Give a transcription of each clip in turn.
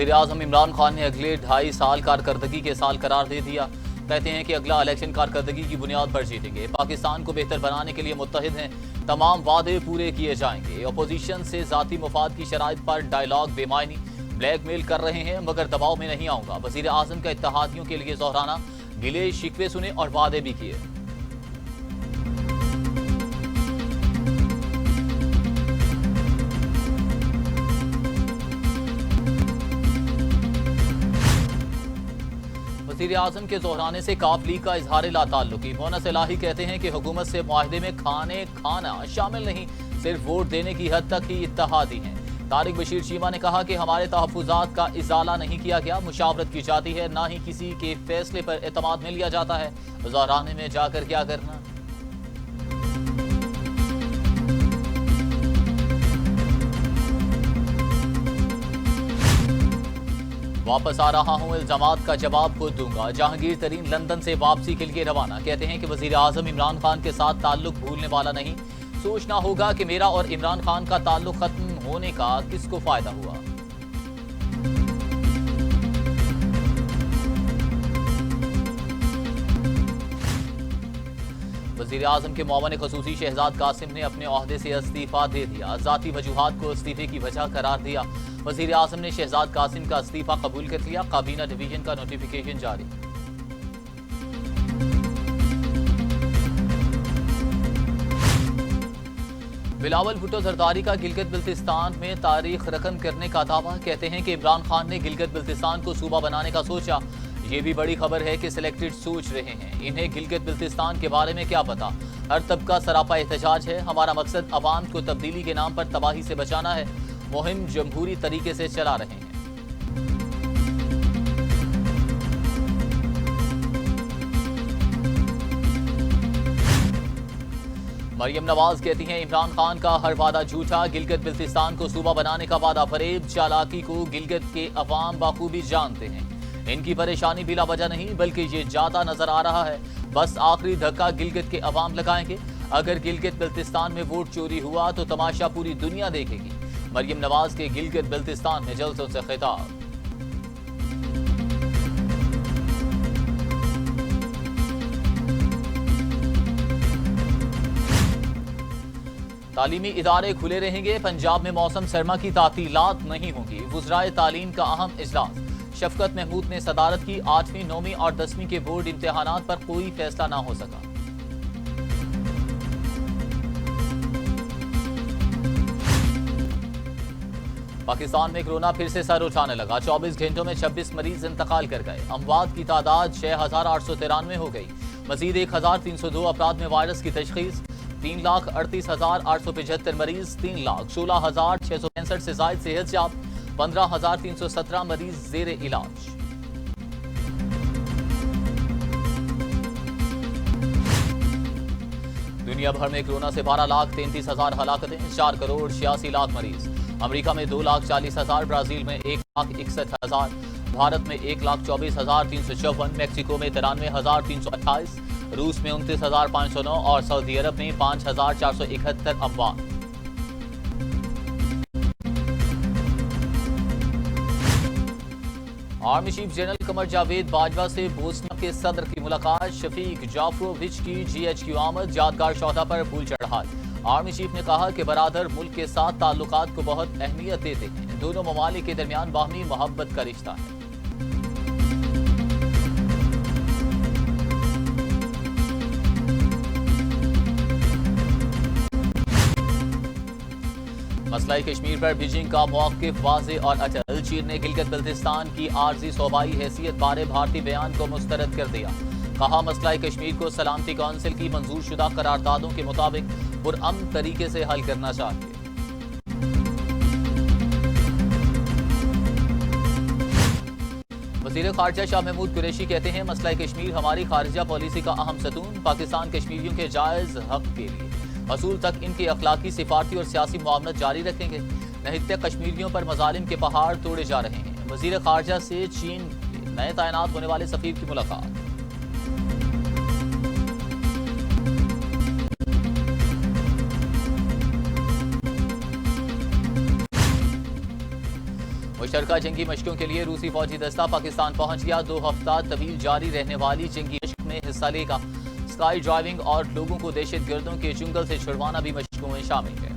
वज़ीर आज़म इमरान खान ने अगले 2.5 साल कारकर्दगी के साल करार दे दिया। कहते हैं कि अगला इलेक्शन कारकर्दगी की बुनियाद पर जीतेंगे। पाकिस्तान को बेहतर बनाने के लिए मुत्तहिद हैं। तमाम वादे पूरे किए जाएंगे। अपोजिशन से ज़ाती मुफाद की शराइत पर डायलॉग बेमायनी, ब्लैकमेल कर रहे हैं मगर दबाव में नहीं आऊंगा। वज़ीर आज़म का इत्तेहादियों के लिए दोहराना, गिले शिकवे सुने और वादे भी किए। वज़ीर आज़म के दोहराने से काफ लीग का इजहार ला ताल्लुकी। मोनस इलाही कहते हैं कि हुकूमत से मुआहदे में खाना शामिल नहीं, सिर्फ वोट देने की हद तक ही इत्तेहादी हैं। तारिक बशीर चीमा ने कहा कि हमारे तहफ़्फ़ुज़ात का इज़ाला नहीं किया गया, मुशावरत की जाती है, ना ही किसी के फैसले पर एतमाद में लिया जाता है। दोहराने में जाकर क्या करना। वापस आ रहा हूं, इल्जामात का जवाब खुद दूंगा। जहांगीर तरीन लंदन से वापसी के लिए रवाना। कहते हैं कि वज़ीर आज़म इमरान खान के साथ ताल्लुक भूलने वाला नहीं, सोचना होगा कि मेरा और इमरान खान का ताल्लुक खत्म होने का किसको फायदा हुआ। वज़ीर आज़म के मुआवन ख़ुसूसी शहजाद कासिम ने अपने ओहदे से इस्तीफ़ा दे दिया। ज़ाती वजूहात को इस्तीफ़े की वजह करार दिया। वज़ीर आज़म ने शहजाद कासिम का इस्तीफ़ा कबूल कर लिया। काबीना डिवीजन का नोटिफिकेशन जारी। बिलावल भुट्टो जरदारी का गिलगित बिल्तिस्तान में तारीख रकम करने का दावा। कहते हैं कि इमरान खान ने गिलगित बिल्तिस्तान को सूबा बनाने का सोचा। ये भी बड़ी खबर है कि सिलेक्टेड सोच रहे हैं। इन्हें गिलगित बिल्तिस्तान के बारे में क्या पता। हर तबका सरापा एहतजाज है। हमारा मकसद अवाम को तब्दीली के नाम पर तबाही से बचाना है। मुहिम जमहूरी तरीके से चला रहे हैं। मरियम नवाज कहती हैं इमरान खान का हर वादा झूठा। गिलगित बिल्तिस्तान को सूबा बनाने का वादा फरेब। चालाकी को गिलगित के अवाम बाखूबी जानते हैं। इनकी परेशानी बिला वजह नहीं बल्कि ये जाता नजर आ रहा है। बस आखिरी धक्का गिलगित के अवाम लगाएंगे। अगर गिलगित बिल्तिस्तान में वोट चोरी हुआ तो तमाशा पूरी दुनिया देखेगी। मरियम नवाज के गिलगित बिल्तिस्तान में जलसों से खिताब। तालीमी इदारे खुले रहेंगे। पंजाब में मौसम सरमा की तातीलात नहीं होंगी। वुज़राए तालीम का अहम इजलास। शफकत महमूद ने सदारत की। 8वीं, 9वीं और 10वीं के बोर्ड इम्तिहानात पर कोई फैसला ना हो सका। पाकिस्तान में कोरोना फिर से सर उठाने लगा। 24 घंटों में 26 मरीज इंतकाल कर गए। अमवात की तादाद 6893 हो गई। मजीद 1302 अफराद में वायरस की तशखीस। 3,38,875 मरीज। 3,16,665 से जायद सेहतयाब। 15,317 मरीज जेर इलाज। दुनिया भर में कोरोना से 12,33,000 हलाकतें। 4,86,00,000 मरीज। अमेरिका में 2,40,000, ब्राजील में 1,61,000, भारत में 1,24,354, मैक्सिको में 93,328, रूस में 29,509 और सऊदी अरब में 5,471 अमवात। Army chief general Qamar Javed Bajwa से बोस्निया के सदर की मुलाकात। शफीक जाफरोविच की GHQ आमद। यादगार शौदा पर फूल चढ़ाए। आर्मी चीफ ने कहा कि बरादर मुल्क के साथ ताल्लुकात को बहुत अहमियत देते हैं। दोनों ममालिक के दरमियान बाहमी मोहब्बत का रिश्ता है। मसला कश्मीर पर बीजिंग का मौक़िफ़ वाज़ेह और अटल। चीन ने गिलगित बिल्तिस्तान की आर्जी सूबाई हैसियत बारे भारतीय बयान को मुस्तरद कर दिया। कहा मसला कश्मीर को सलामती कौंसिल की मंजूर शुदा करारदादों के मुताबिक पुरअमन तरीके से हल करना चाहिए। वज़ीर ख़ारिजा शाह महमूद कुरैशी कहते हैं मसला कश्मीर हमारी खारिजा पॉलिसी का अहम सतून। पाकिस्तान कश्मीरियों के जायज़ हक के लिए असूल तक इनकी अखलाकी, सिफारती और सियासी मुआवनत जारी रखेंगे। नहीं कश्मीरियों पर मजालिम के पहाड़ तोड़े जा रहे हैं। वज़ीर ख़ारिजा से चीन के नए तैनात होने वाले सफ़ीर की मुलाकात। मुश्तरका जंगी मशकों के लिए रूसी फौजी दस्ता पाकिस्तान पहुंच गया। 2 हफ्ता तवील जारी रहने वाली जंगी मशक में हिस्सा लेगा। स्काई ड्राइविंग और लोगों को दहशत गर्दों के चुंगल से छुड़वाना भी मशकों में शामिल है।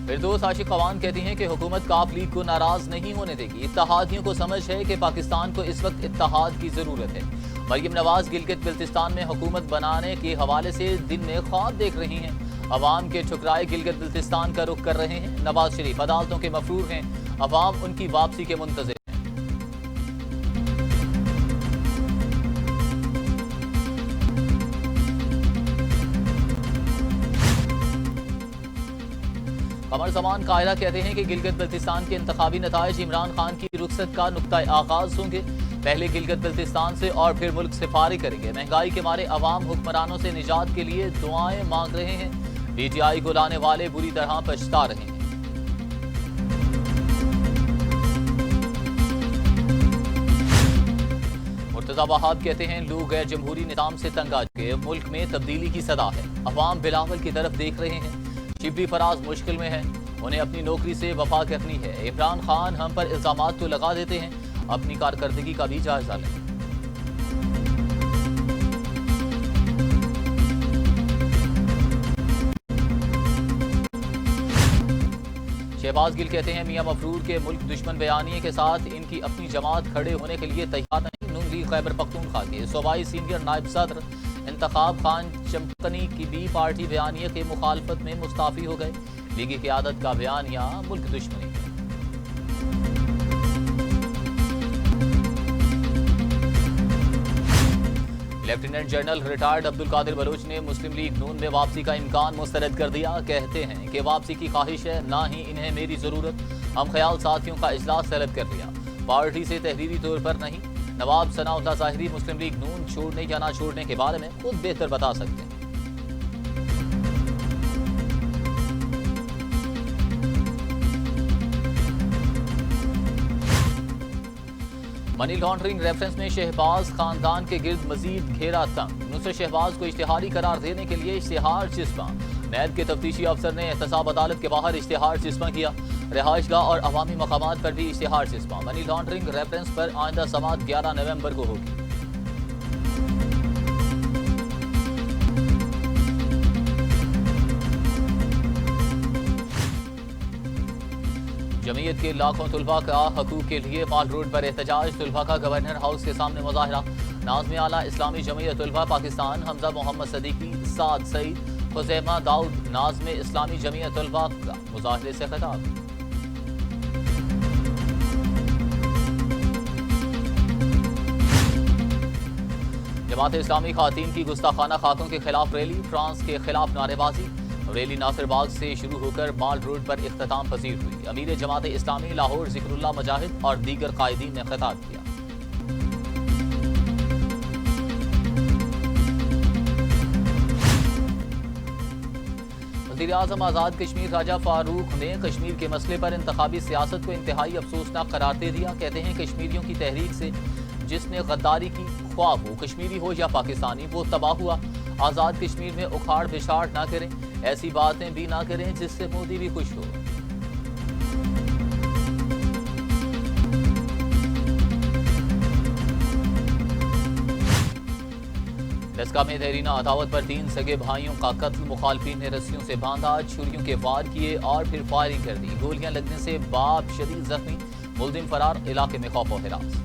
फिरदौस आशिक खवान कहती हैं कि हुकूमत काफ लीग को नाराज नहीं होने देगी। इत्तेहादियों को समझ है कि पाकिस्तान को इस वक्त इत्तेहाद की जरूरत है। मरियम नवाज गिलगित बिल्तिस्तान में हुकूमत बनाने के हवाले से दिन में ख्वाब देख रही हैं। अवाम के ठुकराए गिलगित बिल्तिस्तान का रुख कर रहे हैं। नवाज शरीफ अदालतों के मफरूर हैं। अवाम उनकी वापसी के मुंतज़िर। कमर जमान कायरा कहते हैं कि गिलगित बिल्तिस्तान के इंतखाबी नताइज इमरान खान की रुखसत का नुक्ता आगाज होंगे। पहले गिलगित बिल्तिस्तान से और फिर मुल्क से फारिग करेंगे। महंगाई के मारे अवाम हुक्मरानों से निजात के लिए दुआएं मांग रहे हैं। पीटीआई को लाने वाले बुरी तरह पछता रहे हैं। मुर्तजा वहाब कहते हैं लोग गैर जमहूरी निजाम से तंग आ चुके। मुल्क में तब्दीली की सदा है। अवाम बिलावल की तरफ देख रहे हैं। शिबली फराज मुश्किल में है। उन्हें अपनी नौकरी से वफा करनी है। इमरान खान हम पर इल्जामात तो लगा देते हैं, अपनी कारकर्दगी का भी जायजा लें। शहबाज गिल कहते हैं मियां मफरूर के मुल्क दुश्मन बयानिए के साथ इनकी अपनी जमात खड़े होने के लिए तैयार नहीं। नून लीग खैबर पख्तूनख्वा के सूबाई सीनियर नायब सदर इंतखाब खान चंपकनी की भी पार्टी बयानिए के मुखालफत में मुस्ताफी हो गए। लीगी क़यादत का बयानिया मुल्क दुश्मनी। Lieutenant general retired Abdul Qadir Baloch ने मुस्लिम लीग नून में वापसी का इम्कान मुस्तरद कर दिया। कहते हैं कि वापसी की ख्वाहिश है, ना ही इन्हें मेरी जरूरत। हम ख्याल साथियों का इजलास तलब कर लिया, पार्टी से तहरीरी तौर पर नहीं। नवाब सनाउल्लाह ज़ाहिरी मुस्लिम लीग नून छोड़ने या ना छोड़ने के बारे में खुद बेहतर बता सकते हैं। मनी लॉन्ड्रिंग रेफरेंस में शहबाज खानदान के गिर्द मजीद घेरा तंग। नुसरत शहबाज को इश्तिहारी करार देने के लिए इश्तिहार चिस्पा। नैब के तफ्तीशी अफसर ने एहतसाब अदालत के बाहर इश्तिहार चिस्पा किया। रिहाइशगाह और अवामी मकामात पर भी इश्तिहार चिस्पा। मनी लॉन्ड्रिंग रेफरेंस पर आइंदा समाअत 11 नवंबर को होगी। जमीयत के लाखों तुलबा का हकूक के लिए माल रोड पर एहतजाज। तुलबा का गवर्नर हाउस के सामने मुजाहरा। नाज़िम आला इस्लामी जमीयत तुलबा पाकिस्तान हमजा मोहम्मद सदीकी, साद सईद, खुज़ैमा दाऊद, नाज़िम इस्लामी जमीयत तुलबा का मुजाहरे से खिताब। जमात इस्लामी खातीन की गुस्ताखाना खाकों के खिलाफ रैली। फ्रांस के खिलाफ नारेबाजी। रैली नासिर बाग से शुरू होकर माल रोड पर इख्तिताम पसीर हुई। अमीर जमात इस्लामी लाहौर जिक्रुल्लाह मुजाहिद और दीगर कायदीन ने खिताब किया। वज़ीर आज़म आज़ाद कश्मीर राजा फारूक ने कश्मीर के मसले पर इंतखाबी सियासत को इंतहाई अफसोसनाक करार दे दिया। कहते हैं कश्मीरियों की तहरीक से जिसने गद्दारी की, ख्वाह वो कश्मीरी हो या पाकिस्तानी, वो तबाह हुआ। आज़ाद कश्मीर में उखाड़ बिछाड़ ना करें, ऐसी बातें भी ना करें जिससे मोदी भी खुश हो। लस्का में देरीना अदावत पर 3 सगे भाइयों का कत्ल। मुखालफिन ने रस्सियों से बांधा, छुरियों के वार किए और फिर फायरिंग कर दी। गोलियां लगने से बाप शदीद जख्मी, मुलजिम फरार। इलाके में खौफ व हिरास।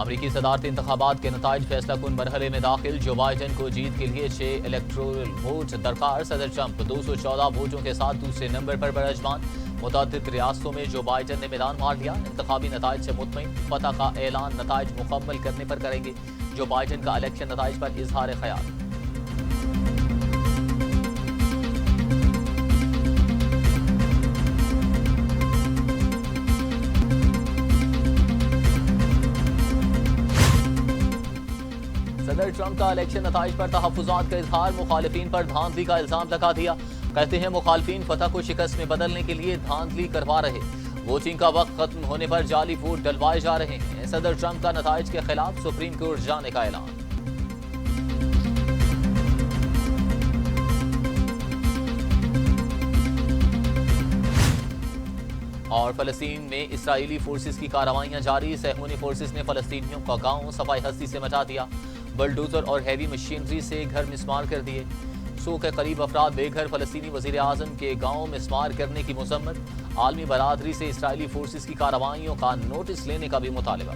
अमरीकी सदारती इंतखाबात के नताइज फैसला कुन मरहले में दाखिल। जो बाइडन को जीत के लिए 6 इलेक्टोरल वोट दरकार। सदर ट्रंप 214 वोटों के साथ दूसरे नंबर पर बरजमान। मुतअद्दिद रियासतों में जो बाइडन ने मैदान मार लिया। इंतखाबी नताइज से मुतमईन, फतह का ऐलान नताइज मुकम्मल करने पर करेंगे। जो बाइडन का इलेक्शन नताइज पर इजहार ख्याल। सदर ट्रंप का इलेक्शन नताइज पर तहफ्फुज़ात का इजहार। मुखालिफिन पर धांधली का इल्जाम लगा दिया। कहते हैं मुखालिफिन फतह को शिकस्त में बदलने के लिए धांधली करवा रहे। वोटिंग का वक्त खत्म होने पर जाली वोट डलवाए जा रहे हैं। صدر ٹرمپ کا نتائج کے خلاف سپریم کورٹ جانے کا اعلان۔ اور فلسطین میں اسرائیلی فورسز کی کارروائیاں جاری، صہیونی فورسز نے فلسطینیوں کا گاؤں صفائی ہستی سے مٹا دیا، بلڈوزر اور ہیوی مشینری سے گھر مسمار کر دیے۔ 100 کے قریب افراد بے گھر، فلسطینی وزیر اعظم کے گاؤں مسمار کرنے کی مذمت، عالمی برادری سے اسرائیلی فورسز کی کارروائیوں کا نوٹس لینے کا بھی مطالبہ۔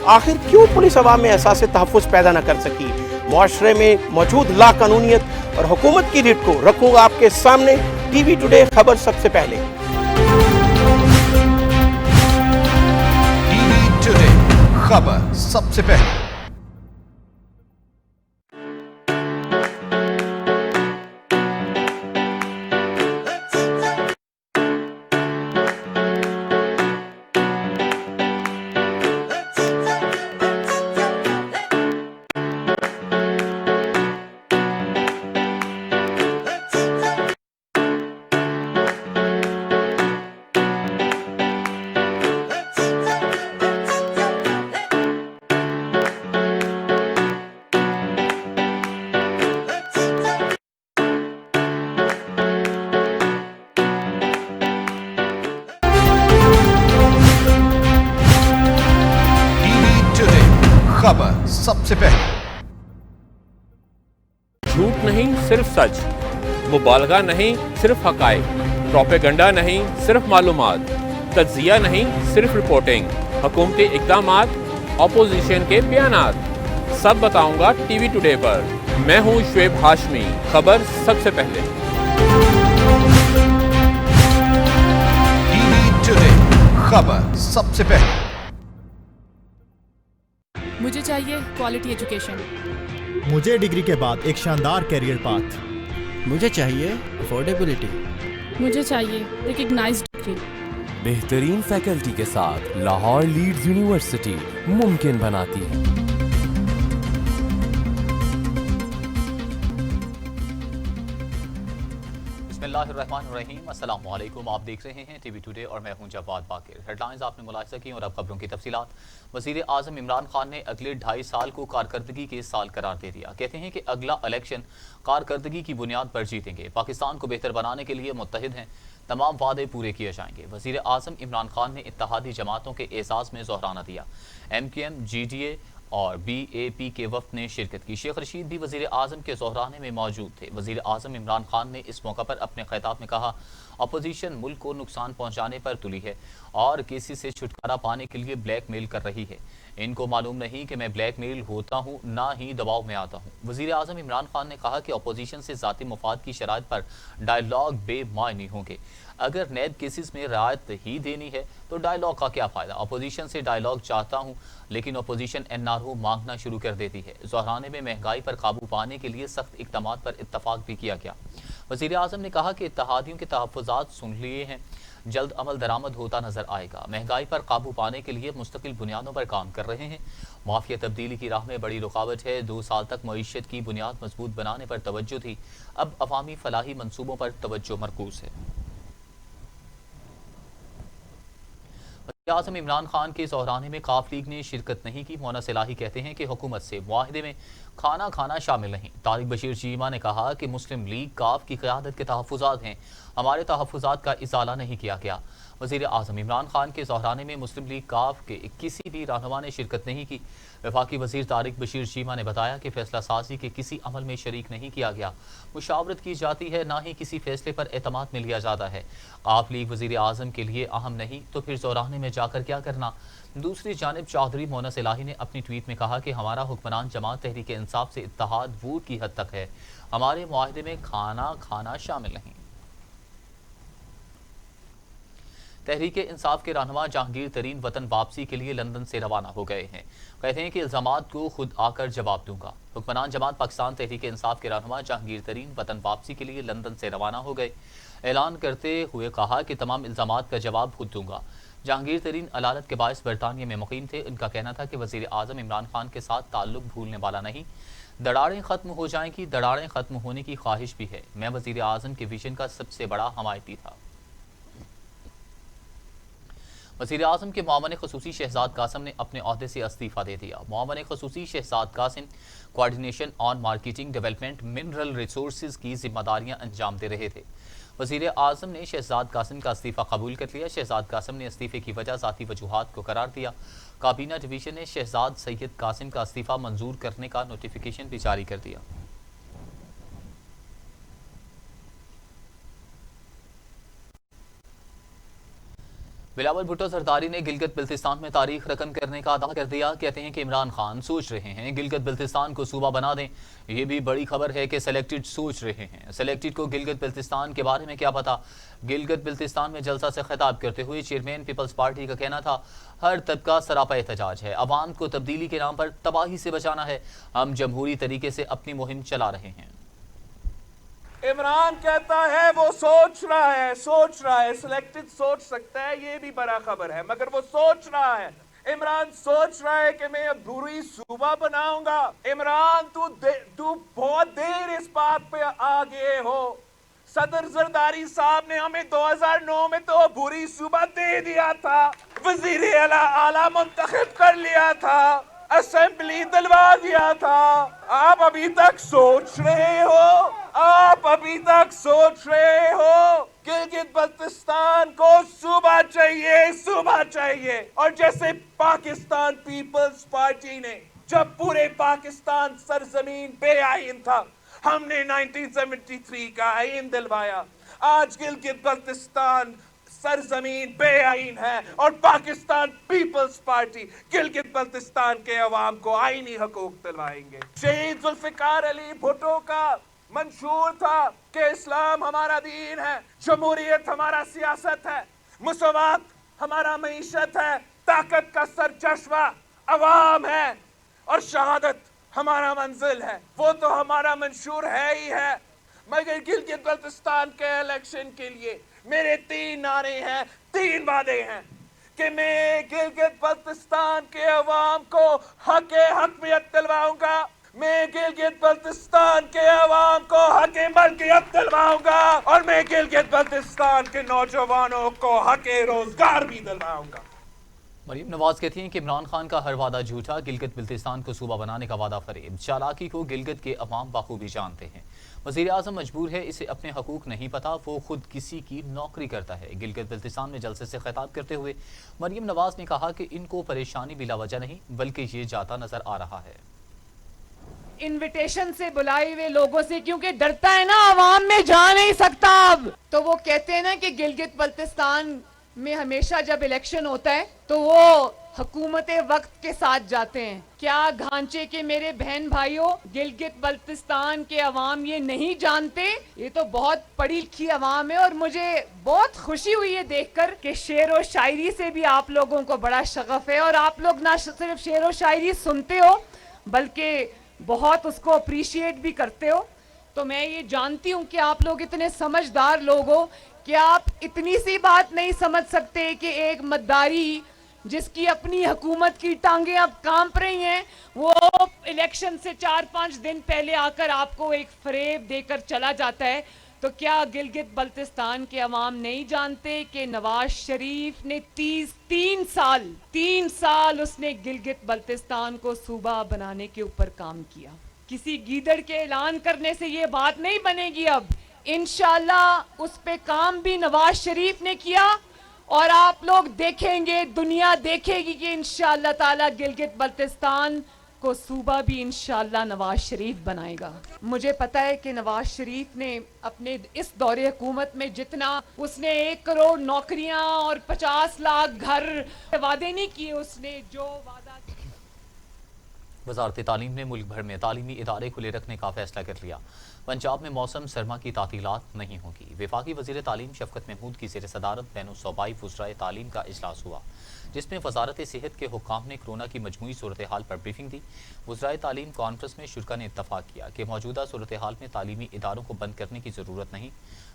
آخر کیوں پولیس عوام میں احساس تحفظ پیدا نہ کر سکی؟ معاشرے میں موجود لا قانونیت اور حکومت کی ریٹ کو رکھوں گا آپ کے سامنے۔ ٹی وی ٹوڈے خبر سب سے پہلے۔ ٹی وی ٹوڈے خبر سب سے پہلے۔ خبر سب سے پہلے۔ جھوٹ نہیں صرف سچ، مبالغہ نہیں صرف حقائق، پروپیگنڈا نہیں صرف معلومات، تجزیہ نہیں صرف رپورٹنگ، حکومتی اقدامات، اپوزیشن کے بیانات، سب بتاؤں گا ٹی وی ٹوڈے پر۔ میں ہوں شعیب ہاشمی، خبر سب سے پہلے۔ ٹی وی ٹوڈے خبر سب سے پہلے۔ مجھے چاہیے کوالٹی ایجوکیشن، مجھے ڈگری کے بعد ایک شاندار کیریئر پاتھ، مجھے چاہیے افورڈیبلٹی، مجھے چاہیے ریکگنائزڈ ڈگری، بہترین فیکلٹی کے ساتھ لاہور لیڈز یونیورسٹی ممکن بناتی ہے۔ بسم اللہ الرحمن الرحیم، السلام علیکم، آپ دیکھ رہے ہیں ٹی وی ٹوڈے اور میں ہوں جواد باقر۔ ہیڈ لائنز آپ نے ملاحظہ کی اور اب خبروں کی تفصیلات۔ وزیر اعظم عمران خان نے اگلے 2.5 سال کو کارکردگی کے سال قرار دے دیا۔ کہتے ہیں کہ اگلا الیکشن کارکردگی کی بنیاد پر جیتیں گے، پاکستان کو بہتر بنانے کے لیے متحد ہیں، تمام وعدے پورے کیے جائیں گے۔ وزیر اعظم عمران خان نے اتحادی جماعتوں کے اعزاز میں ظہرانہ دیا۔ M Q M, G D A اور بی اے پی کے وفد نے شرکت کی۔ شیخ رشید بھی وزیر اعظم کے ظہرانے میں موجود تھے۔ وزیر اعظم عمران خان نے اس موقع پر اپنے خطاب میں کہا، اپوزیشن ملک کو نقصان پہنچانے پر تلی ہے اور کسی سے چھٹکارا پانے کے لیے بلیک میل کر رہی ہے۔ ان کو معلوم نہیں کہ میں بلیک میل ہوتا ہوں، نہ ہی دباؤ میں آتا ہوں۔ وزیر اعظم عمران خان نے کہا کہ اپوزیشن سے ذاتی مفاد کی شرائط پر ڈائیلاگ بے معنی ہوں گے۔ اگر نیب کیسز میں رعایت ہی دینی ہے تو ڈائیلاگ کا کیا فائدہ؟ اپوزیشن سے ڈائیلاگ چاہتا ہوں لیکن اپوزیشن این آر او مانگنا شروع کر دیتی ہے۔ ظہرانے میں مہنگائی پر قابو پانے کے لیے سخت اقدامات پر اتفاق بھی کیا گیا۔ وزیر اعظم نے کہا کہ اتحادیوں کے تحفظات سن لیے ہیں، جلد عمل درآمد ہوتا نظر آئے گا۔ مہنگائی پر قابو پانے کے لیے مستقل بنیادوں پر کام کر رہے ہیں۔ معافیہ تبدیلی کی راہ میں بڑی رکاوٹ ہے۔ 2 سال تک معیشت کی بنیاد مضبوط بنانے پر توجہ تھی، اب عوامی فلاحی منصوبوں پر توجہ مرکوز ہے۔ وزیر اعظم عمران خان کے ظہرانے میں قاف لیگ نے شرکت نہیں کی۔ مونا صلاحی کہتے ہیں کہ حکومت سے معاہدے میں کھانا کھانا شامل نہیں۔ طارق بشیر چیمہ نے کہا کہ مسلم لیگ کاف کی قیادت کے تحفظات ہیں، ہمارے تحفظات کا ازالہ نہیں کیا گیا۔ وزیر اعظم عمران خان کے ظہرانے میں مسلم لیگ کاف کے کسی بھی رہنما نے شرکت نہیں کی۔ وفاقی وزیر طارق بشیر چیمہ نے بتایا کہ فیصلہ سازی کے کسی عمل میں شریک نہیں کیا گیا، مشاورت کی جاتی ہے، نہ ہی کسی فیصلے پر اعتماد میں لیا جاتا ہے۔ قاف لیگ وزیر اعظم کے لیے اہم نہیں تو پھر ظہرانے میں جا کر کیا کرنا؟ دوسری جانب چودھری مونا صلاحی نے اپنی ٹویٹ میں کہا کہ ہمارا حکمران جماعت تحریک انصاف سے اتحاد ووٹ کی حد تک ہے، ہمارے معاہدے میں کھانا کھانا شامل نہیں۔ تحریک انصاف کے رہنما جہانگیر ترین وطن واپسی کے لیے لندن سے روانہ ہو گئے ہیں۔ کہتے ہیں کہ الزامات کو خود آ کر جواب دوں گا۔ حکمران جماعت پاکستان تحریک انصاف کے رہنما جہانگیر ترین وطن واپسی کے لیے لندن سے روانہ ہو گئے۔ اعلان کرتے ہوئے کہا کہ تمام الزامات کا جواب خود دوں گا۔ جہانگیر ترین علالت کے باعث برطانیہ میں مقیم تھے. ان کا کہنا تھا کہ وزیر اعظم عمران خان کے ساتھ تعلق بھولنے والا نہیں. دراڑیں ختم ہو جائیں گی، دراڑیں ختم ہونے کی خواہش بھی ہے. میں وزیر اعظم کے ویژن کا سب سے بڑا حمایتی تھا. وزیر اعظم کے معاون خصوصی شہزاد قاسم نے اپنے عہدے سے استعفیٰ دے دیا. معاون خصوصی Shahzad Qasim coordination on marketing development mineral resources کی ذمہ داریاں انجام دے رہے تھے. وزیر اعظم نے شہزاد قاسم کا استعفیٰ قبول کر لیا. شہزاد قاسم نے استعفے کی وجہ ذاتی وجوہات کو قرار دیا. کابینہ ڈویژن نے شہزاد سید قاسم کا استعفیٰ منظور کرنے کا نوٹیفیکیشن بھی جاری کر دیا. بلاول بھٹو زرداری نے گلگت بلتستان میں تاریخ رقم کرنے کا اعادہ کر دیا. کہتے ہیں کہ عمران خان سوچ رہے ہیں گلگت بلتستان کو صوبہ بنا دیں. یہ بھی بڑی خبر ہے کہ سلیکٹڈ سوچ رہے ہیں. سلیکٹڈ کو گلگت بلتستان کے بارے میں کیا پتا. گلگت بلتستان میں جلسہ سے خطاب کرتے ہوئے چیئرمین پیپلز پارٹی کا کہنا تھا ہر طبقہ سراپا احتجاج ہے. عوام کو تبدیلی کے نام پر تباہی سے بچانا ہے. ہم جمہوری طریقے سے اپنی مہم چلا رہے ہیں. عمران کہتا ہے وہ سوچ رہا ہے سلیکٹڈ سوچ سکتا ہے، یہ بھی بڑا خبر ہے، مگر وہ سوچ رہا ہے. عمران سوچ رہا ہے کہ میں عبوری صوبہ بناؤں گا. عمران تو بہت دیر اس بات پہ آگے ہو. صدر زرداری صاحب نے ہمیں 2009 میں تو عبوری صوبہ دے دیا تھا، وزیر اعلیٰ منتخب کر لیا تھا، اسمبلی دلوا دیا تھا. آپ ابھی تک سوچ رہے ہو گلگت بلتستان کو صوبہ چاہیے. اور جیسے پاکستان پیپلز پارٹی نے جب پورے پاکستان سرزمین بے آئین تھا، ہم نے 1973 کا آئین دلوایا. آج گلگت بلتستان سرزمین بے آئین ہے اور پاکستان پیپلز پارٹی گلگت بلتستان کے عوام کو آئینی حقوق دلوائیں گے. شہید ذوالفقار علی بھٹو کا منشور تھا کہ اسلام ہمارا دین ہے، جمہوریت ہمارا سیاست ہے، مساوات ہمارا معیشت ہے، طاقت کا سرچشمہ عوام ہے اور شہادت ہمارا منزل ہے. وہ تو ہمارا منشور ہے ہی ہے، مگر گلگت بلتستان کے الیکشن کے لیے میرے 3 نعرے ہیں، 3 وعدے ہیں کہ میں گلگت بلتستان کے عوام کو حقیقت دلواؤں گا. میں گلگت بلتستان کے عوام کو حق ملکیت دلواؤں گا اور میں گلگت بلتستان کے نوجوانوں کو حق روزگار بھی دلواؤں گا. مریم نواز کہتی ہیں کہ عمران خان کا ہر وعدہ جھوٹا. گلگت بلتستان کو صوبہ بنانے کا وعدہ فریب. چالاکی کو گلگت کے عوام بخوبی جانتے ہیں. وزیر اعظم مجبور ہے، اسے اپنے حقوق نہیں پتا، وہ خود کسی کی نوکری کرتا ہے. گلگت بلتستان میں جلسے سے خطاب کرتے ہوئے مریم نواز نے کہا کہ ان کو پریشانی بلا وجہ نہیں بلکہ یہ جاتا نظر آ رہا ہے. انویٹیشن سے بلائے ہوئے لوگوں سے کیونکہ ڈرتا ہے نا، عوام میں جا نہیں سکتا اب. تو وہ کہتے ہیں نا کہ گلگت بلتستان میں ہمیشہ جب الیکشن ہوتا ہے تو وہ حکومت وقت کے ساتھ جاتے ہیں. کیا گھانچے کے میرے بہن بھائیوں، گلگت بلتستان کے عوام یہ نہیں جانتے؟ یہ تو بہت پڑھی لکھی عوام ہے اور مجھے بہت خوشی ہوئی ہے دیکھ کر کہ شعر و شاعری سے بھی آپ لوگوں کو بڑا شغف ہے اور آپ لوگ نہ صرف شعر و شاعری سنتے ہو بلکہ بہت اس کو اپریشیٹ بھی کرتے ہو. تو میں یہ جانتی ہوں کہ آپ لوگ اتنے سمجھدار لوگ ہو کہ آپ اتنی سی بات نہیں سمجھ سکتے کہ ایک مداری جس کی اپنی حکومت کی ٹانگیں اب کانپ رہی ہیں، وہ الیکشن سے 4-5 دن پہلے آ کر آپ کو ایک فریب دے کر چلا جاتا ہے. تو کیا گلگت بلتستان کے عوام نہیں جانتے کہ نواز شریف نے 3 سال اس نے گلگت بلتستان کو صوبہ بنانے کے اوپر کام کیا. کسی گیدڑ کے اعلان کرنے سے یہ بات نہیں بنے گی. اب انشاءاللہ اس پہ کام بھی نواز شریف نے کیا اور آپ لوگ دیکھیں گے، دنیا دیکھے گی کہ انشاءاللہ تعالی گلگت بلتستان کو صوبہ بھی انشاءاللہ نواز شریف بنائے گا. مجھے پتا ہے کہ نواز شریف نے اپنے اس دور حکومت میں جتنا اس نے 1 کروڑ نوکریاں اور 50 لاکھ گھر وعدے نہیں کیے، اس نے جو وعدہ وزارت تعلیم نے ملک بھر میں تعلیمی ادارے کھلے رکھنے کا فیصلہ کر لیا. पंजाब में मौसम सरमा की तातीलात नहीं होगी। वफाकी वज़ीर तालीम शफकत महमूद की ज़ेर सदारत बैनुल-सूबाई वज़राए तालीम का इजलास हुआ, जिसमें वजारत सेहत के हुक्काम ने कोरोना की मजमूई सूरत हाल पर ब्रीफिंग दी। वज़राए तालीम कॉन्फ्रेंस में शुरका ने इत्तफाक किया कि मौजूदा सूरत हाल में तालीमी इदारों को बंद करने की ज़रूरत नहीं,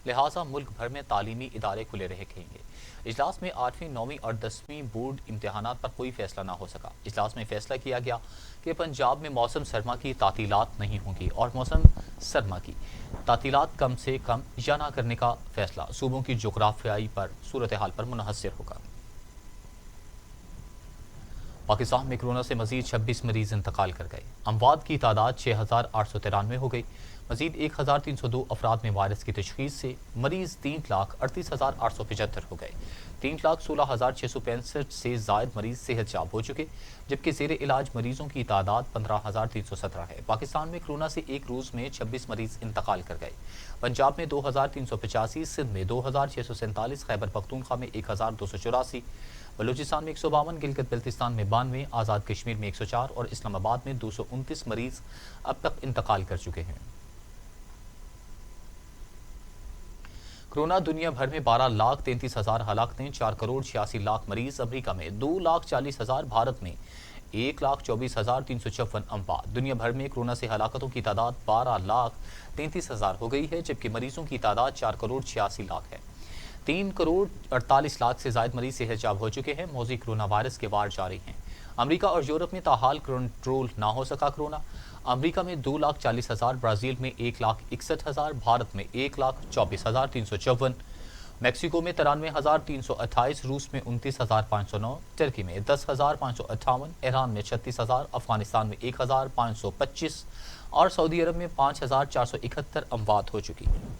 लिहाजा मुल्क भर में तालीमी इदारे खुले रहेंगे। इजलास में 8वीं, 9वीं और 10वीं बोर्ड इम्तहानात पर कोई फैसला ना हो सका। इजलास में फैसला किया गया कि पंजाब में मौसम सरमा की तातीलात नहीं होंगी और मौसम सरमा की तातीलात कम से कम या ना करने का फैसला सूबों की जोग्राफियाई पर सूरत हाल पर मुनहसर होगा। पाकिस्तान में कोरोना से मजीद 26 मरीज इंतकाल कर गए। अमवात की तादाद 6,893 हो गई। मजीद 1,302 अफराद में वायरस की तशखीस से मरीज 3,38,875 हो गए। 3,16,665 से जायद मरीज सेहत याब हो चुके, जबकि ज़ेर इलाज मरीजों की तादाद 15,317 है। पाकिस्तान में कोरोना से एक रोज़ में 26 मरीज इंतकाल कर गए। पंजाब में 2,385, सिंध में 2,647, खैबर पख्तूनख्वा में 1,284, बलूचिस्तान में 152, गिलगित बल्तिस्तान में 92, आज़ाद कश्मीर में 104 और इस्लामाबाद में 229 मरीज अब तक इंतकाल कर चुके हैं। कोरोना दुनिया भर में 12,33,000 हलाकतें, 4,86,00,000 मरीज। अमरीका में 2,40,000, भारत में 1,24,354 अमवात। दुनिया भर में कोरोना से हलाकतों की तादाद 12,33,000 हो गई है, जबकि मरीजों की तादाद 4,86,00,000 है। 3,48,00,000 से ज्यादा मरीज सेहतयाब हो चुके हैं। मौजी कोरोना वायरस के वार जारी हैं। अमेरिका और यूरोप में ताहाल कंट्रोल ना हो सका कोरोना। अमेरिका में 2,40,000, ब्राज़ील में 1,61,000, भारत में 1,24,354, मैक्सिको में 93,328, रूस में 29,509, टर्की में 10,558, ईरान में 36,000, अफगानिस्तान में 1,525 और सऊदी अरब में 5,471 अमवात हो चुकी हैं।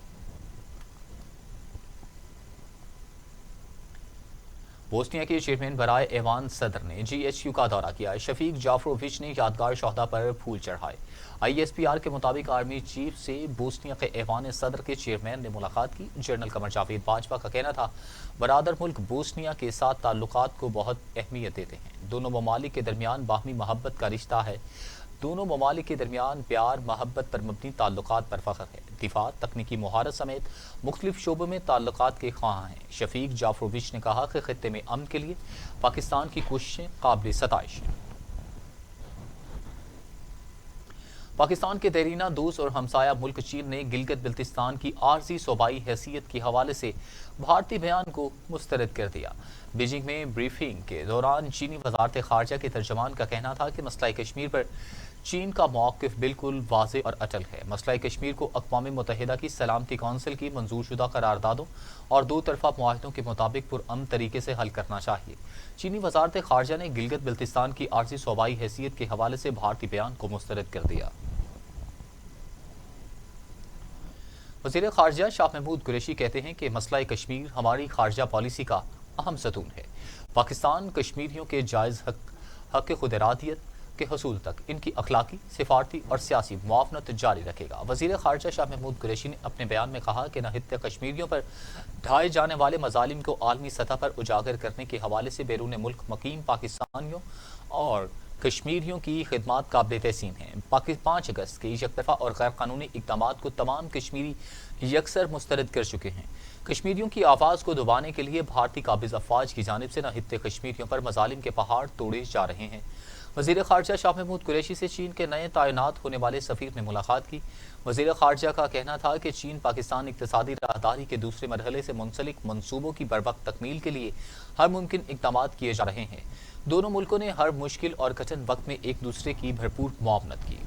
बोस्निया के चेयरमैन बराए एवान सदर ने GHQ का दौरा किया। शफीक जाफरोविच ने यादगार शहदा पर फूल चढ़ाए। ISPR के मुताबिक आर्मी चीफ से बोस्निया के एवान सदर के चेयरमैन ने मुलाकात की। जनरल कमर जावेद बाजवा का कहना था, बरादर मुल्क बोस्निया के साथ ताल्लुकात को बहुत अहमियत देते हैं। दोनों ममालिक के दरमियान बाहमी मोहब्बत का रिश्ता है। दोनों ममालिक के दरमियान प्यार मोहब्बत पर मबनी ताल्लुकात पर फख्र है। दिफा, तकनीकी मुहारत समेत मुख्तलिफ शोबों में ताल्लुकात के ख्वाह हैं। शफीक जाफरोविच ने कहा कि खित्ते में अमन के लिए पाकिस्तान की कोशिशें काबिल सताइश हैं। पाकिस्तान के देरीना दोस्त और हमसाया मुल्क चीन ने गिलगित बल्तिस्तान की आर्जी सूबाई हैसियत के हवाले से भारतीय बयान को मुस्तरद कर दिया। बीजिंग में ब्रीफिंग के दौरान चीनी वजारत खारजा के तर्जमान का कहना था कि मसला कश्मीर पर चीन का मौक़िफ़ बिल्कुल वाज़ेह और अटल है। मसला कश्मीर को अक़वाम मुत्तहिदा की सलामती कौंसिल की मंजूर शुदा करारदादों और दो तरफ़ा मुआहिदों के मुताबिक पुरअमन तरीके से हल करना चाहिए। चीनी वजारत खारजा ने गिलगित बल्तिस्तान की आर्जी सूबाई हैसियत के हवाले से भारतीय बयान को मुस्तरद कर दिया। वज़ीर ख़ारजा शाह महमूद कुरैशी कहते हैं कि मसला कश्मीर हमारी ख़ारजा पॉलिसी का अहम सतून है। पाकिस्तान कश्मीरियों के जायज़ हक़ खुद इरादियत के हसूल तक इनकी अखलाकी, सिफारती और सियासी मुआवनत जारी रखेगा। वज़ीर ख़ारजा शाह महमूद कुरैशी ने अपने बयान में कहा कि नहित्य कश्मीरियों पर ढाए जाने वाले मज़ालिम को आलमी सतह पर उजागर करने के हवाले से बैरून मुल्क मकीम पाकिस्तानियों और कश्मीरियों की खिदमात काबिल तहसीन हैं। 5 अगस्त के यकतरफा और गैर कानूनी इक़दामात को तमाम कश्मीरी यकसर मुस्तरद कर चुके हैं। कश्मीरियों की आवाज़ को दबाने के लिए भारतीय काबिज़ अफवाज की जानिब से नहित्य कश्मीरियों पर मज़ालिम के पहाड़ तोड़े जा रहे हैं। वज़ीर ख़ारजा शाह महमूद कुरैशी से चीन के नए तैनात होने वाले सफ़ीर ने मुलाकात की। वज़ीर ख़ारजा का कहना था कि चीन पाकिस्तान इक़्तिसादी राहदारी के दूसरे मरहले से मुंसलिक मंसूबों की बरवक्त तकमील के लिए हर मुमकिन इक़दामात किए जा रहे हैं। दोनों मुल्कों ने हर मुश्किल और कठिन वक्त में एक दूसरे की भरपूर मुआवनत की।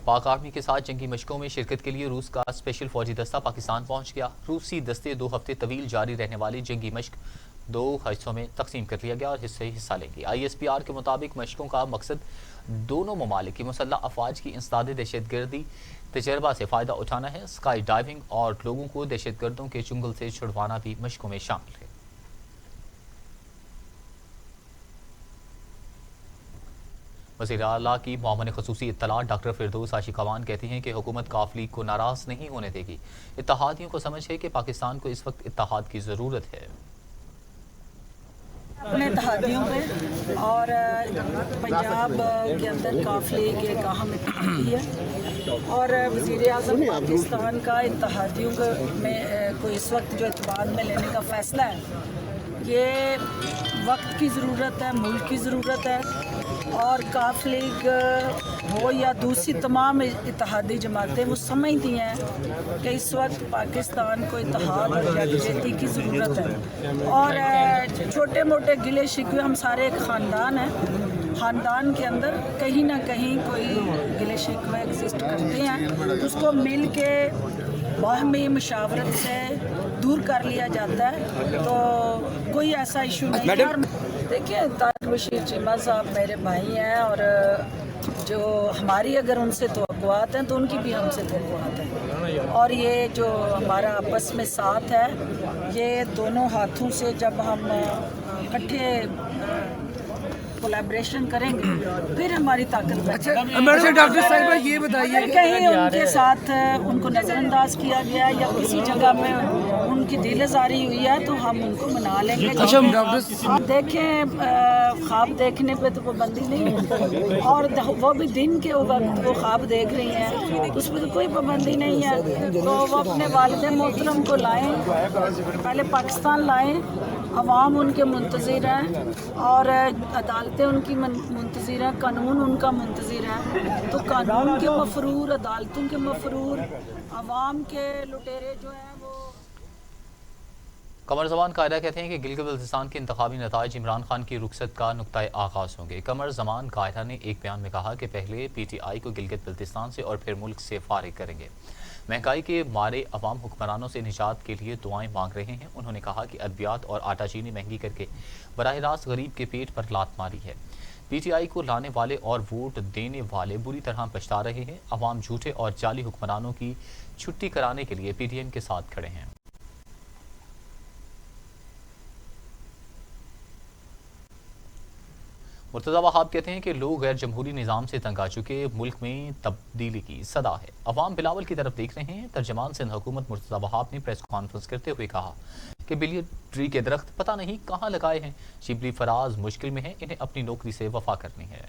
पाक आर्मी के साथ जंगी मशकों में शिरकत के लिए रूस का स्पेशल फौजी दस्ता पाकिस्तान पहुंच गया। रूसी दस्ते 2 हफ्ते तवील जारी रहने वाली जंगी मशक 2 हिस्सों में तकसीम कर लिया गया और हिस्सा लेंगे। ISPR के मुताबिक मशकों का मकसद दोनों ममालिक की मुसल्लह अफवाज की इंसदादी दहशतगर्दी तजर्बा से फ़ायदा उठाना है। स्काई डाइविंग और लोगों को दहशतगर्दों के चुंगल से छुड़वाना भी मशकों में शामिल है। वज़ीर आला की मामले ख़ुसूसी इत्तला डॉक्टर फिरदौस आशिक़वान कहती हैं कि हुकूमत काफ लीग को नाराज़ नहीं होने देगी। इत्तेहादियों को समझ है कि पाकिस्तान को इस वक्त इत्तेहाद की ज़रूरत है। अपने तहादियों पे और पंजाब के अंदर काफ़ी एक अहम इत्तेहादी है और वज़ीर आज़म पाकिस्तान का इत्तेहादियों में कोई इस वक्त जो इत्तेहाद में लेने का फ़ैसला है, ये वक्त की ज़रूरत है, मुल्क की ज़रूरत है। और काफ लीग हो या दूसरी तमाम इत्तेहादी जमातें वो समझती हैं कि इस वक्त पाकिस्तान को इत्तेहाद और यकजहती की ज़रूरत है। और छोटे मोटे गिले शिकवे, हम सारे एक ख़ानदान हैं, ख़ानदान के अंदर कहीं ना कहीं कोई गिले शिकवे एग्जिस्ट करते हैं, तो उसको मिल के बाहमी मशावरत से दूर कर लिया जाता है, तो कोई ऐसा इशू नहीं है। देखिए, तारिक बशीर चीमा साहब मेरे भाई हैं और जो हमारी अगर उनसे तवक्कुआत हैं तो उनकी भी हमसे तवक्कुआत हैं, और ये जो हमारा आपस में साथ है, ये दोनों हाथों से जब हम इकट्ठे कोलैबोरेशन करेंगे फिर हमारी ताकत बढ़ेगी। डॉक्टर साहिबा ये बताइए, कहीं उनके साथ उनको नज़रअंदाज किया गया या किसी जगह में उनकी दिलजारी हुई है तो हम उनको मना लेंगे। अच्छा डॉक्टर, आप देखें, ख्वाब देखने पे तो पाबंदी नहीं है, और वो भी दिन के वक्त वो ख्वाब देख रही हैं, उसमें तो कोई पाबंदी नहीं है। तो वो अपने वालिद मोहतरम को लाएं, पहले पाकिस्तान लाएं, अवाम उनके मुंतज़िर हैं और अदालतें उनकी मुंतज़िर हैं, कानून उनका मुंतज़िर है। तो कानून के मफरूर, अदालतों के मफरूर, अवाम के लुटेरे जो हैं वो। कमर ज़मान कायदा कहते हैं कि गिलगित बल्तिस्तान के इंतखाबी नताइज इमरान खान की रुखसत का नुक्ताए आगाज़ होंगे। कमर ज़मान कायदा ने एक बयान में कहा कि पहले PTI को गिलगित बल्तिस्तान से और फिर मुल्क से फारिग करेंगे। महंगाई के मारे अवाम हुक्मरानों से निजात के लिए दुआएं मांग रहे हैं। उन्होंने कहा कि अद्वियात और आटा चीनी महंगी करके बराह रास्त गरीब के पेट पर लात मारी है। PTI को लाने वाले और वोट देने वाले बुरी तरह पछता रहे हैं। अवाम झूठे और जाली हुक्मरानों की छुट्टी कराने के लिए PTM के साथ खड़े हैं। मुर्तज़ा वहाब कहते हैं कि लोग गैर जमहूरी निज़ाम से तंग आ चुके, मुल्क में तब्दीली की सदा है, अवाम बिलावल की तरफ देख रहे हैं। तर्जमान सिंध हुकूमत मुर्तज़ा वहाब ने प्रेस कॉन्फ्रेंस करते हुए कहा कि बिलियर ट्री के दरख्त पता नहीं कहाँ लगाए हैं। शिबली फराज मुश्किल में है, इन्हें अपनी नौकरी से वफा करनी है।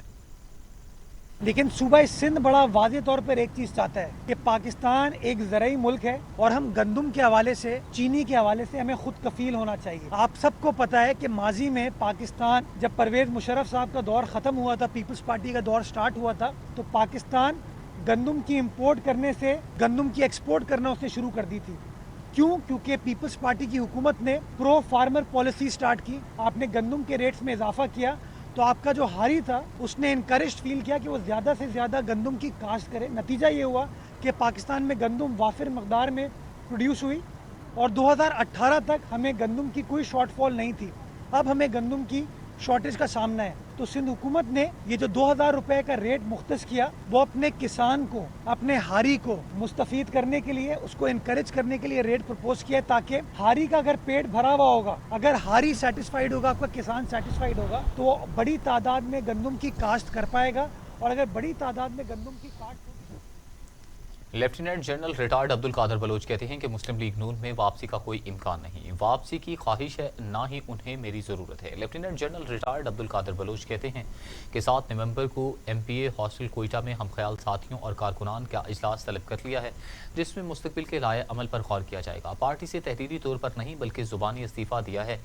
लेकिन सूबा सिंध बड़ा वाज़ेह तौर पर एक चीज चाहता है कि पाकिस्तान एक ज़राई मुल्क है और हम गंदम के हवाले से, चीनी के हवाले से हमें खुद कफील होना चाहिए। आप सबको पता है कि माजी में पाकिस्तान, जब परवेज मुशर्रफ साहब का दौर ख़त्म हुआ था, पीपल्स पार्टी का दौर स्टार्ट हुआ था, तो पाकिस्तान गंदम की इम्पोर्ट करने से गंदम की एक्सपोर्ट करना उसने शुरू कर दी थी। क्यों? क्योंकि पीपल्स पार्टी की हुकूमत ने प्रो फार्मर पॉलिसी स्टार्ट की, आपने गंदम के रेट्स में इजाफा किया, तो आपका जो हारी था उसने इनकरेज फील किया कि वो ज़्यादा से ज़्यादा गंदम की काश्त करे। नतीजा ये हुआ कि पाकिस्तान में गंदम वाफिर मकदार में प्रोड्यूस हुई और 2018 तक हमें गंदम की कोई शॉर्टफॉल नहीं थी। अब हमें गंदम की शॉर्टेज का सामना है, तो सिंध हुकूमत ने ये जो 2000 रुपए का रेट मुख्तस किया, वो अपने किसान को, अपने हारी को मुस्तफीद करने के लिए, उसको इनकरेज करने के लिए रेट प्रपोज किया, ताकि हारी का अगर पेट भरा हुआ होगा, अगर हारी सेटिस्फाइड होगा, आपका किसान सेटिस्फाइड होगा, तो वो बड़ी तादाद में गंदम की काश्त कर पाएगा। और अगर बड़ी तादाद में गंदम की काश्त। Lieutenant general retired Abdul Qadir Baloch कहते हैं कि मुस्लिम लीग नून में वापसी का कोई इम्कान नहीं, वापसी की ख्वाहिश है, ना ही उन्हें मेरी ज़रूरत है। Lieutenant general retired Abdul Qadir Baloch कहते हैं कि 7 नवंबर को MPA हॉस्टल कोयटा में हम ख्याल साथियों और कारकुनान का इजलास तलब कर लिया है, जिसमें मुस्तकबिल के लाए अमल पर गौर किया जाएगा। पार्टी से तहरीरी तौर पर नहीं बल्कि ज़ुबानी इस्तीफ़ा दिया है,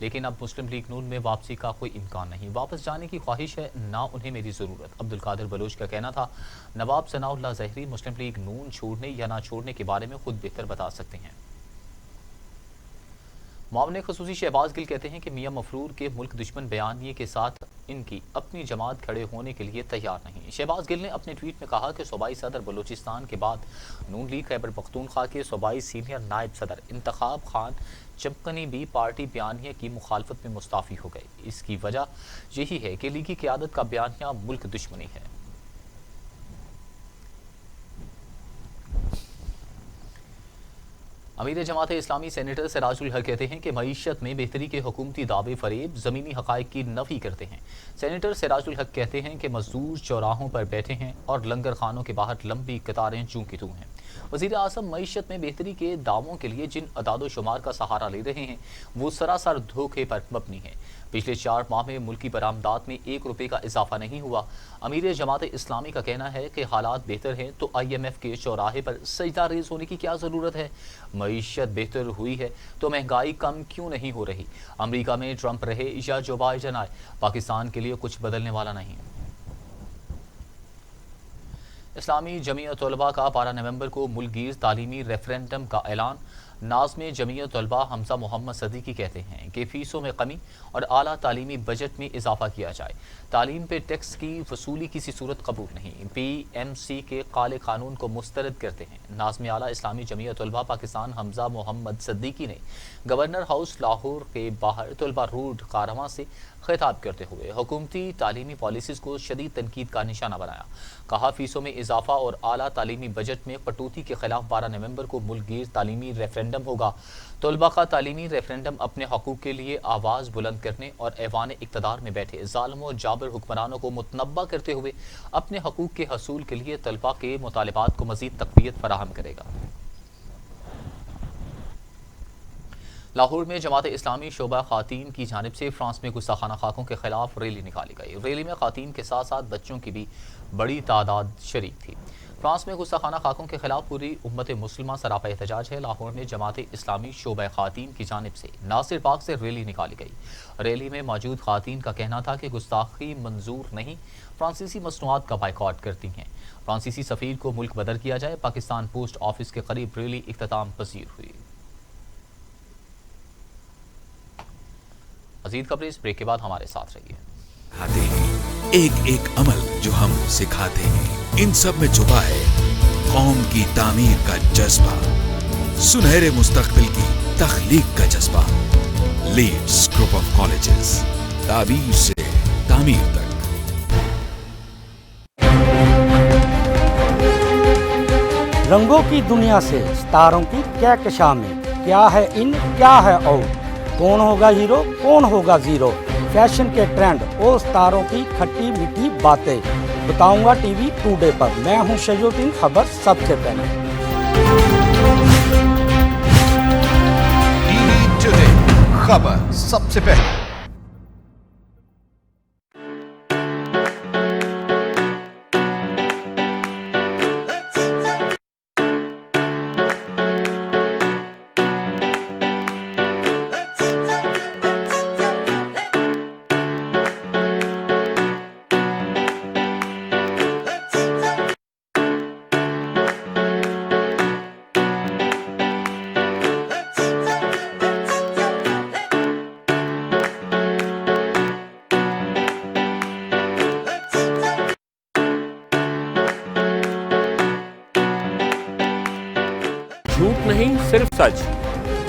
लेकिन अब मुस्लिम लीग नून में वापसी का कोई इम्कान नहीं, वापस जाने की ख्वाहिश है, ना उन्हें मेरी ज़रूरत। अब्दुल कादर बलोच का कहना था, नवाब सनाउल्लाह ज़हरी मुस्लिम लीग नून छोड़ने या ना छोड़ने के बारे में खुद बेहतर बता सकते हैं। मामले खसूसी शहबाज गिल कहते हैं कि मियां मफरूर के मुल्क दुश्मन बयानिए के साथ इनकी अपनी जमात खड़े होने के लिए तैयार नहीं। शहबाज गिल ने अपने ट्वीट में कहा कि सूबाई सदर बलूचिस्तान के बाद नून लीग खैबर पख्तूनख्वा के सूबाई सीनियर नायब सदर इंतखाब खान चमकनी भी पार्टी बयानिया की मुखालफत में मुस्ताफ़ी हो गए। इसकी वजह यही है कि लीगी क़यादत का बयानिया मुल्क दुश्मनी है। अमीर जमात इस्लामी सेनेटर सिराजुल हक कहते हैं कि मईशत में बेहतरी के हुकूमती दावे फरेब ज़मीनी हक़ाइक़ की नफ़ी करते हैं। सेनेटर सिराजुल हक कहते हैं कि मजदूर चौराहों पर बैठे हैं और लंगर खानों के बाहर लंबी कतारें चूं की तूं हैं। वज़ीर आज़म मईशत में बेहतरी के दावों के लिए जिन अदादो शुमार का सहारा ले रहे हैं वो सरासर धोखे पर मबनी है। पिछले 4 माह में मुल्की बरामदात में 1 रुपये का इजाफा नहीं हुआ। अमीर जमात इस्लामी का कहना है कि हालात बेहतर हैं तो IMF के चौराहे पर सजदा रेज होने की क्या ज़रूरत है। मईशत बेहतर हुई है तो महंगाई कम क्यों नहीं हो रही। अमेरिका में ट्रंप रहे या जो बाइडेन आए, पाकिस्तान के लिए कुछ बदलने वाला नहीं। इस्लामी जमीयत तलबा का 12 नवंबर को मुल्कगीर तालीमी रेफरेंडम का ऐलान। नाज़्म जमीयत तलबा हमजा मोहम्मद सदीकी कहते हैं कि फ़ीसों में कमी और आला तालीमी बजट में इजाफा किया जाए। तालीम पे टैक्स की वसूली किसी सूरत कबूल नहीं। PMC के काले कानून को मुस्तरद करते हैं। नाज़्म आला इस्लामी जमीयत तलबा पाकिस्तान हमजा मोहम्मद सदीकी ने गवर्नर हाउस लाहौर के बाहर तलबा रोड कारवां से खिताब करते हुए हुकूमती तालीमी पॉलिसीज़ को शदीद तनकीद का निशाना बनाया। कहा फ़ीसों में इजाफा और आला तालीमी बजट में कटौती के खिलाफ 12 नवंबर को मुल्कगीर तालीमी रेफरेंडम होगा। तलबा का तालीमी रेफरेंडम अपने हकूक़ के लिए आवाज़ बुलंद करने और ऐवान इक़्तिदार में बैठे ज़ालिम और जाबिर हुक्मरानों को मुतनब्बा करते हुए अपने हकूक़ के हसूल के लिए तलबा के मुतालिबात को मज़ीद तक़वियत फराहम करेगा। लाहौर में जमात इस्लामी शोबा ख़ातीन की जानिब से फ्रांस में गुस्ताखाना खाकों के खिलाफ रैली निकाली गई। रैली में ख़ातीन के साथ साथ बच्चों की भी बड़ी तादाद शरीक थी। फ्रांस में गुस्ताखाना खाकों के खिलाफ पूरी उम्मत मुस्लिमा सरापा एहतजाज है। लाहौर में जमात इस्लामी शोबा ख़ातीन की जानिब से नासिर बाग से रैली निकाली गई। रैली में मौजूद ख़ातीन का कहना था कि गुस्ताखी मंजूर नहीं, फ्रांसीसी मसनूआत का बाइकॉट करती हैं। फ्रांसीसी सफ़ीर को मुल्क बदर किया जाए। पाकिस्तान पोस्ट ऑफिस के करीब रैली इख्तिताम पसीर हुई। मज़ीद खबरें इस ब्रेक के बाद हमारे साथ रहिए। एक एक अमल जो हम सिखाते हैं, इन सब में छुपा है कौम की तामीर का जज्बा, सुनहरे मुस्तकबिल की तख्लीक का जज्बा। लीड्स ग्रुप ऑफ कॉलेजेस, ताबीर से तामीर तक। रंगों की दुनिया से सितारों की क्या कशामें, क्या है इन क्या है आउट, कौन होगा हीरो कौन होगा जीरो, फैशन के ट्रेंड और सितारों की खट्टी मीठी बातें बताऊंगा टीवी टुडे पर। मैं हूं शजूद्दीन, खबर सबसे पहले। टीवी टुडे, खबर सबसे पहले। झूठ नहीं सिर्फ सच,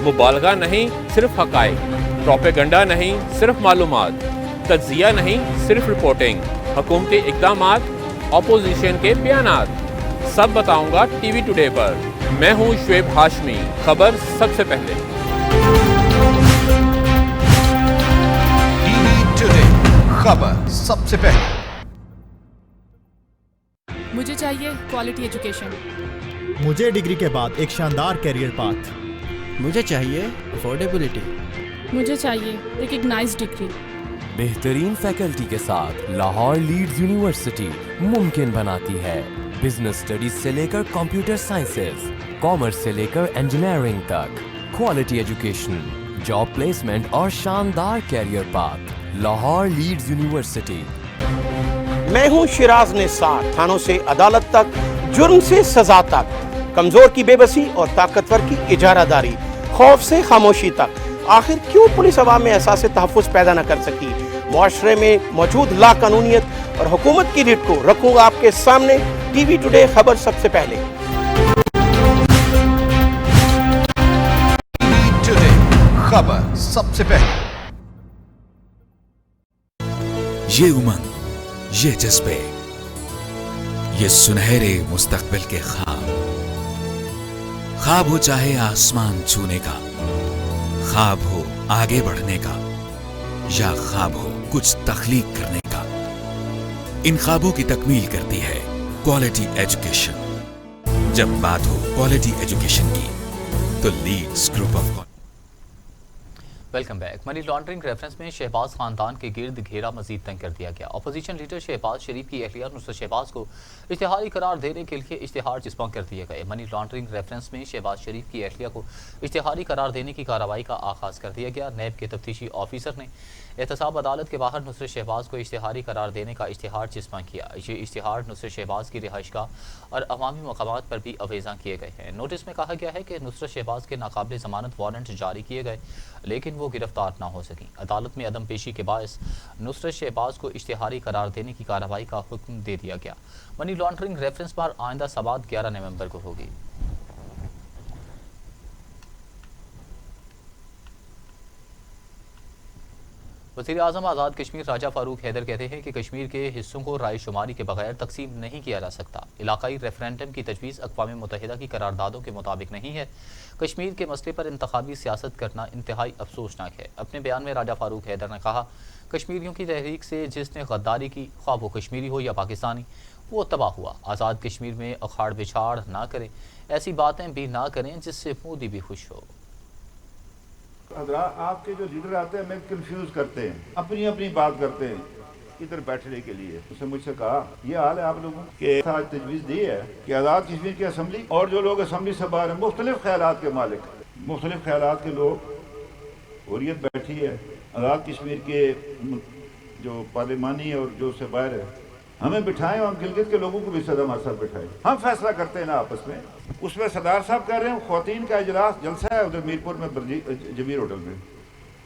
मुबालगा नहीं सिर्फ हकायक, प्रोपेगंडा नहीं सिर्फ मालूमात, तज्जिया नहीं सिर्फ रिपोर्टिंग, हुकूमती इक़दामात, अपोजिशन के बयानात, सब बताऊंगा टीवी टुडे पर। मैं हूं शुएब हाशमी, खबर सबसे पहले। टीवी टुडे, खबर सबसे पहले। मुझे चाहिए क्वालिटी एजुकेशन। मुझे डिग्री के बाद एक शानदार कैरियर पाथ। मुझे चाहिए अफोर्डेबिलिटी। मुझे चाहिए रिकग्नाइज्ड डिग्री। बेहतरीन फैकल्टी के साथ लाहौर लीड्स यूनिवर्सिटी मुमकिन बनाती है बिजनेस स्टडीज से लेकर कंप्यूटर साइंसेज, कॉमर्स से लेकर इंजीनियरिंग तक, क्वालिटी एजुकेशन, जॉब प्लेसमेंट और शानदार career path. Lahore Leeds University. मैं हूं शिराज निसार, थानों से अदालत तक, जुर्म से सजा तक, कमजोर की बेबसी और ताकतवर की इजारादारी, खौफ से खामोशी तक। आखिर क्यों पुलिस अवाम में एहसास तहफ़्फ़ुज़ पैदा न कर सकी। मुआशरे में मौजूद लाकानूनियत और हुकूमत की रीट को रखूंगा आपके सामने। टीवी टुडे, खबर सबसे पहले। टीवी टुडे, खबर सबसे पहले। ये उमंग, ये जज्बे, ये सुनहरे मुस्तकबिल के ख्वाब हो चाहे आसमान छूने का, ख्वाब हो आगे बढ़ने का, या ख्वाब हो कुछ तख्लीक करने का, इन ख्वाबों की तकमील करती है क्वालिटी एजुकेशन। जब बात हो क्वालिटी एजुकेशन की तो Leeds group of welcome back. Money laundering reference में शहबाज खानदान के गिर्द घेरा मजीद तंग कर दिया गया। अपोजिशन लीडर शहबाज शरीफ की अहलिया नुसरत शहबाज को इश्तिहारी करार देने के लिए इश्तिहार चिस्पा कर दिए गए। मनी लॉन्ड्रिंग रेफरेंस में शहबाज शरीफ की अहलिया को इश्तिहारी करार देने की कार्रवाई का आगाज़ कर दिया गया। नैब के तफ्तीशी ऑफिसर ने एहतसाब अदालत के बाहर नुसरत शहबाज को इश्तिहारी करार देने का इश्तिहार चिस्पा किया। ये इश्तिहार नुसरत शहबाज की रिहाइशगाह और अवामी मकामात पर भी अवेज़ा किए गए हैं। नोटिस में कहा गया है कि नुसरत शहबाज के नाकाबिल ज़मानत वारंट जारी किए गए लेकिन वो गिरफ्तार ना हो सकी। अदालत में अदम पेशी के बायस नुसरत शहबाज को इश्तिहारी करार देने की कार्रवाई का हुक्म दे दिया गया। मनी लॉन्ड्रिंग रेफरेंस पर आइंदा समाअत 11 नवंबर को होगी। वज़ीर आज़म आज़ाद कश्मीर राजा फारूक हैदर कहते हैं कि कश्मीर के हिस्सों को राय शुमारी के बगैर तकसीम नहीं किया जा सकता। इलाकाई रेफरेंडम की तजवीज़ अक़वाम मुत्तहिदा की करारदादों के मुताबिक नहीं है। कश्मीर के मसले पर इंतखाबी सियासत करना इंतहाई अफसोसनाक है। अपने बयान में राजा फारूक हैदर ने कहा, कश्मीरियों की तहरीक से जिसने गद्दारी की, ख्वाह वो कश्मीरी हो या पाकिस्तानी, वो तबाह हुआ। आज़ाद कश्मीर में अखाड़ बिछाड़ ना करें, ऐसी बातें भी ना करें जिससे मोदी भी खुश हो। आपके जो लीडर आते हैं हमें कंफ्यूज करते हैं, अपनी अपनी बात करते हैं इधर बैठने के लिए। उसने मुझसे कहा, ये हाल है आप लोगों के आज तजवीज़ दी है कि आज़ाद कश्मीर की असम्बली और जो लोग असम्बली से बाहर हैं, मुख्तलिफ ख्यालात के मालिक, मुख्तलिफ ख्यालात के लोग, हुर्रियत बैठी है, आज़ाद कश्मीर के जो पार्लिमानी और जो उससे बाहर है, हमें बिठाएं और गिलगित के लोगों को भी सदा हमारे साथ बिठाएं। हम फैसला करते हैं ना आपस में। उसमें सरदार साहब कह रहे हैं ख्वातीन का इजलास जलसा है उधर मीरपुर में जमीर होटल में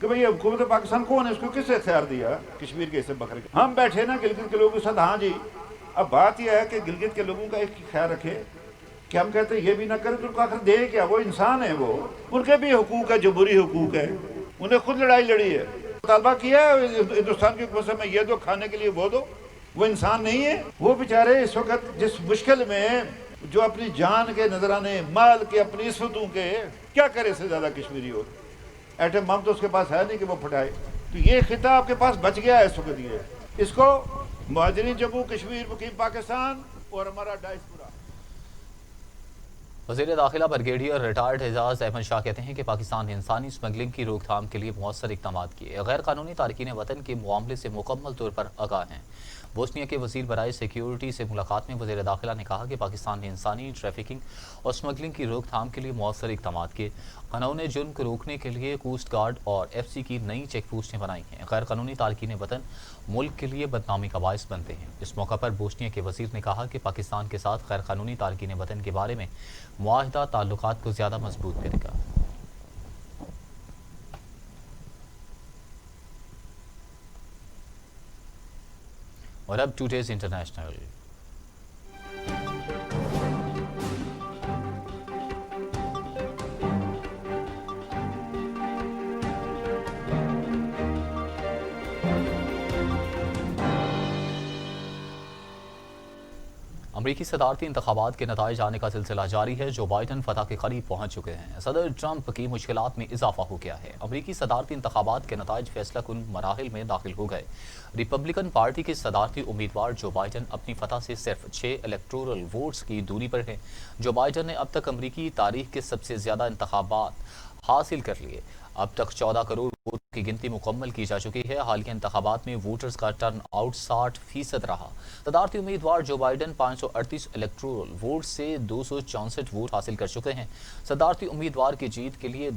कि भाई हुकूमत पाकिस्तान कौन है, उसको किससे इख्तियार दिया कश्मीर के हिस्से बकरे। हम बैठे ना गिलगित के लोगों के साथ। हाँ जी, अब बात यह है कि गिलगित के लोगों का एक ख्याल रखे कि हम कहते हैं ये भी ना करें तो आखिर दे क्या, वो इंसान है, वो उनके भी हुकूक है, जमहूरी हुकूक है, उन्हें खुद लड़ाई लड़ी है, मुतालबा किया है हिंदुस्तान की हुकूमत से मैं ये दो खाने के लिए वो दो। वो इंसान नहीं है। वो बेचारे इस वक्त जिस मुश्किल में जो अपनी जान के नजराने, माल के, अपनी इस्फतों के, क्या करे इससे ज्यादा कश्मीरी हो। एटम बम तो उसके पास है नहीं कि वो फटाए। तो ये खिता आपके पास बच गया है इस वक्त। ये इसको मुहाजिरीन जम्मू कश्मीर, मुकीम पाकिस्तान और हमारा डायस्पोरा। वज़ीर दाखिला ब्रिगेडियर रिटायर्ड एजाज अहमद शाह कहते हैं कि पाकिस्तान ने इंसानी स्मगलिंग की रोकथाम के लिए मौसर इक़दाम किए। गैर कानूनी तारकीन वतन के मामले से मुकम्मल तौर पर आगाह हैं। बोस्निया के वज़ीर बराए सिक्योरिटी से मुलाकात में वज़ीर दाखिला ने कहा कि पाकिस्तान ने इंसानी ट्रैफिकिंग और स्मगलिंग की रोकथाम के लिए मौसर इक़दाम किए। कानून जुर्म को रोकने के लिए कोस्ट गार्ड और FC की नई चेक पोस्टें बनाई हैं। गैर कानूनी तारकीन वतन मुल्क के लिए बदनामी का बायस बनते हैं। इस मौका पर बोस्निया के वज़ीर ने कहा कि पाकिस्तान के साथ गैर कानूनी तारकीन वतन के बारे में मुआहिदा ताल्लुकात को ज़्यादा मजबूत करेगा। और अब टुडेज इंटरनेशनल। अमरीकी सदारती इंतखाबात के नताइज आने का सिलसिला जारी है। जो बाइडन फतह के करीब पहुंच चुके हैं। सदर ट्रंप की मुश्किलात में इजाफा हो गया है। अमरीकी सदारती इंतखाबात के नताइज फैसला कुन मराहिल में दाखिल हो गए। रिपब्लिकन पार्टी के सदारती उम्मीदवार जो बाइडन अपनी फतह से सिर्फ 6 इलेक्टोरल वोट्स की दूरी पर हैं। जो बाइडन ने अब तक अमरीकी तारीख के सबसे ज्यादा इंतखाबात हासिल कर लिए। अब तक 14 करोड़ वोट की गिनती मुकम्मल की जा चुकी है। हालिया इंतखाबात में वोटर्स का टर्न आउट 60% रहा। सदारती उम्मीदवार जो बाइडन 538 इलेक्टोरल वोट से 264 वोट हासिल कर चुके हैं। सदारती उम्मीदवार की जीत के लिए